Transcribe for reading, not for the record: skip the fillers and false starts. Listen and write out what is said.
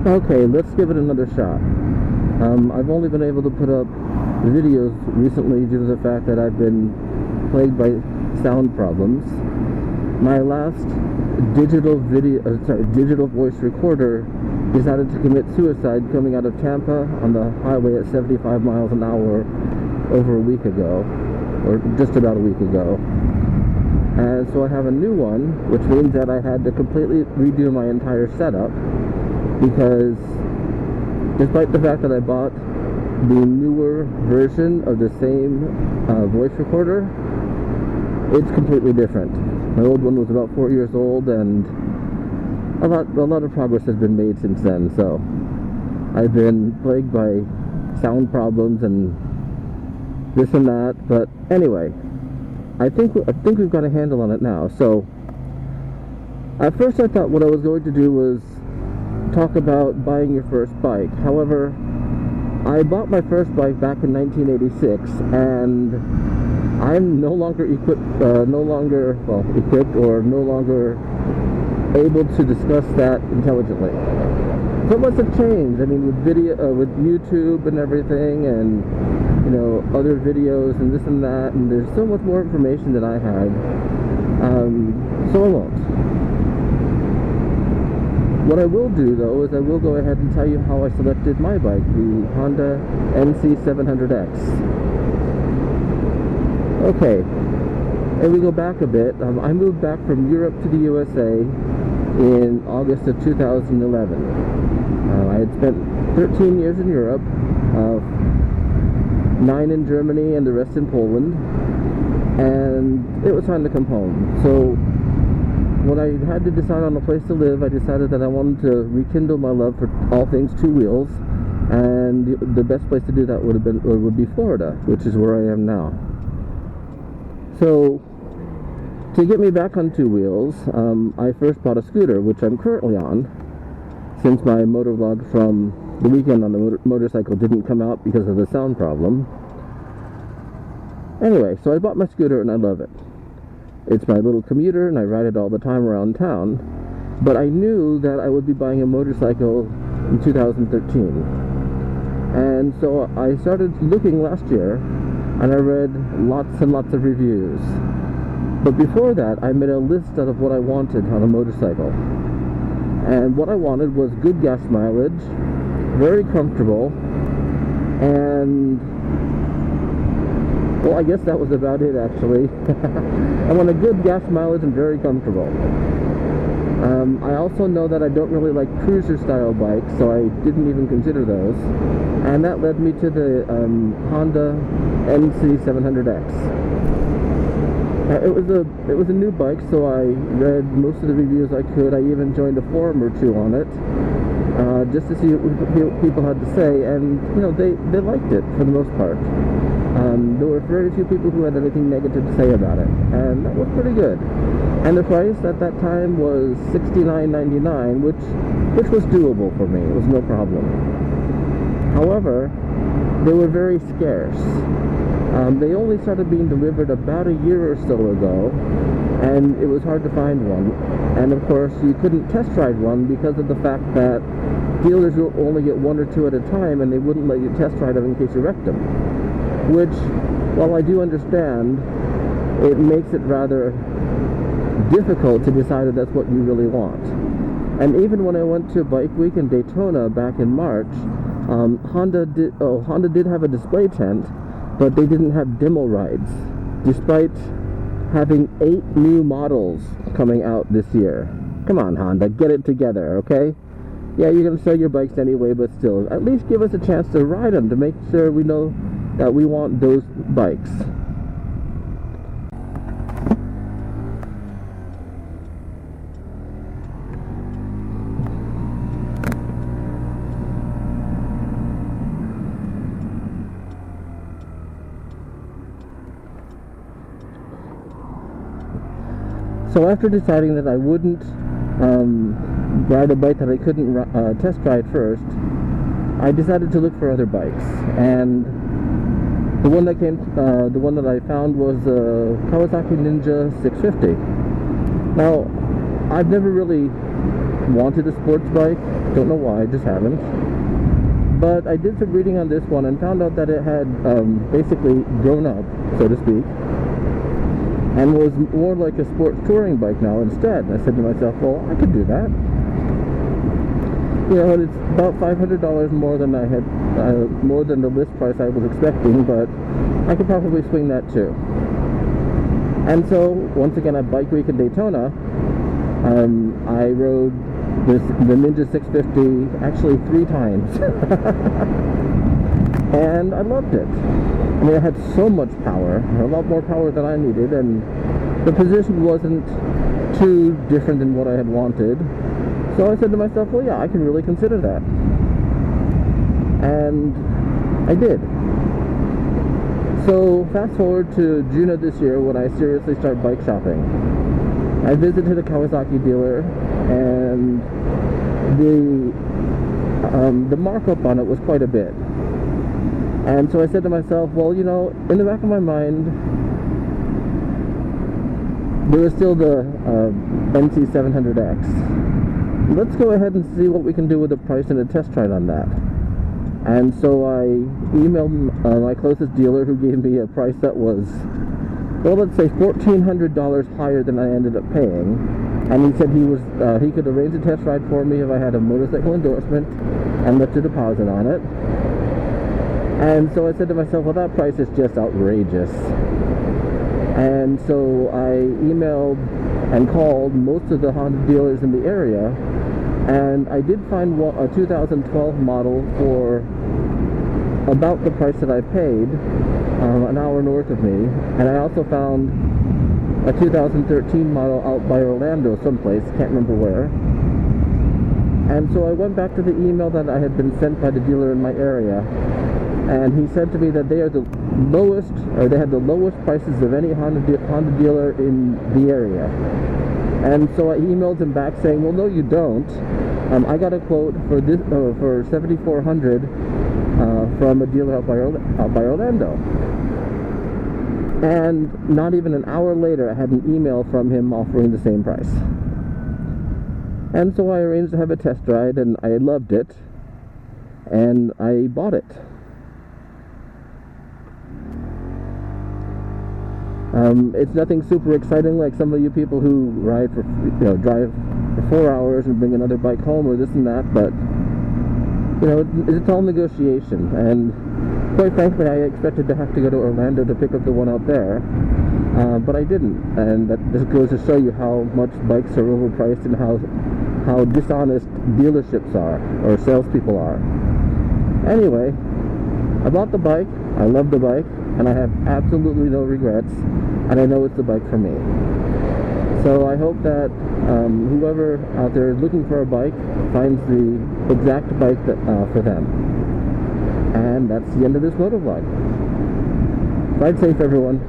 Okay, let's give it another shot. I've only been able to put up videos recently due to the fact that I've been plagued by sound problems. My last digital voice recorder decided to commit suicide coming out of Tampa on the highway at 75 miles an hour over a week ago, or just about a week ago. And so I have a new one, which means that I had to completely redo my entire setup, because despite the fact that I bought the newer version of the same voice recorder, it's completely different. My old one was about 4 years old, and a lot of progress has been made since then. So I've been plagued by sound problems and this and that, but anyway, I think we've got a handle on it now. So at first I thought what I was going to do was talk about buying your first bike. However, I bought my first bike back in 1986, and I'm no longer equipped or no longer able to discuss that intelligently. So much has changed. I mean, with YouTube and everything, and other videos and this and that, and there's so much more information than I had. So I won't. What I will do, though, is I will go ahead and tell you how I selected my bike, the Honda NC700X. Okay, and we go back a bit. I moved back from Europe to the USA in August of 2011. I had spent 13 years in Europe, 9 in Germany and the rest in Poland, and it was time to come home. So when I had to decide on a place to live, I decided that I wanted to rekindle my love for all things two wheels, and the best place to do that would be Florida, which is where I am now. So to get me back on two wheels, I first bought a scooter, which I'm currently on, since my motovlog from the weekend on the motorcycle didn't come out because of the sound problem. Anyway, so I bought my scooter and I love it. It's my little commuter, and I ride it all the time around town. But I knew that I would be buying a motorcycle in 2013. And so I started looking last year, and I read lots and lots of reviews. But before that, I made a list out of what I wanted on a motorcycle. And what I wanted was good gas mileage, very comfortable, and well, I guess that was about it, actually. I want a good gas mileage and very comfortable. I also know that I don't really like cruiser-style bikes, so I didn't even consider those. And that led me to the Honda NC700X. It was a new bike, so I read most of the reviews I could. I even joined a forum or two on it, just to see what people had to say, and they liked it for the most part. There were very few people who had anything negative to say about it, and that was pretty good. And the price at that time was $69.99, which was doable for me. It was no problem. However, they were very scarce. They only started being delivered about a year or so ago, and it was hard to find one. And of course, you couldn't test ride one because of the fact that dealers will only get one or two at a time, and they wouldn't let you test ride them in case you wrecked them. Which, while I do understand, it makes it rather difficult to decide if that's what you really want. And even when I went to Bike Week in Daytona back in March, Honda did have a display tent, but they didn't have demo rides, despite having 8 new models coming out this year. Come on, Honda, get it together, okay? Yeah, you're going to sell your bikes anyway, but still, at least give us a chance to ride them to make sure we know that we want those bikes. So after deciding that I wouldn't ride a bike that I couldn't test ride first, I decided to look for other bikes, and the one that I found was Kawasaki Ninja 650. Now, I've never really wanted a sports bike. Don't know why, just haven't. But I did some reading on this one and found out that it had basically grown up, so to speak, and was more like a sports touring bike now instead. And I said to myself, well, I could do that. You know, it's about $500 more than I had, more than the list price I was expecting, but I could probably swing that too. And so, once again at Bike Week in Daytona, I rode the Ninja 650 actually 3 times. And I loved it. I mean, it had so much power, a lot more power than I needed, and the position wasn't too different than what I had wanted. So I said to myself, well, yeah, I can really consider that. And I did. So fast forward to June of this year when I seriously started bike shopping. I visited a Kawasaki dealer, and the markup on it was quite a bit. And so I said to myself, well, you know, in the back of my mind, there was still the NC700X. Let's go ahead and see what we can do with the price and a test ride on that. And so I emailed my closest dealer, who gave me a price that was, well, let's say $1,400 higher than I ended up paying. And he said he could arrange a test ride for me if I had a motorcycle endorsement and left a deposit on it. And so I said to myself, well, that price is just outrageous. And so I emailed and called most of the Honda dealers in the area, and I did find a 2012 model for about the price that I paid, an hour north of me. And I also found a 2013 model out by Orlando someplace, can't remember where. And so I went back to the email that I had been sent by the dealer in my area, and he said to me that they are the lowest, or they had the lowest prices of any Honda dealer in the area. And so I emailed him back saying, well, no, you don't. I got a quote for this for $7,400 from a dealer out by Orlando. And not even an hour later, I had an email from him offering the same price. And so I arranged to have a test ride, and I loved it, and I bought it. It's nothing super exciting like some of you people who ride for, drive for 4 hours and bring another bike home or this and that, but, it's all negotiation. And quite frankly, I expected to have to go to Orlando to pick up the one out there, but I didn't. And that just goes to show you how much bikes are overpriced and how dishonest dealerships are, or salespeople are. Anyway, I bought the bike, I love the bike, and I have absolutely no regrets, and I know it's the bike for me. So I hope that whoever out there is looking for a bike finds the exact bike that for them. And that's the end of this motovlog. Ride safe, everyone.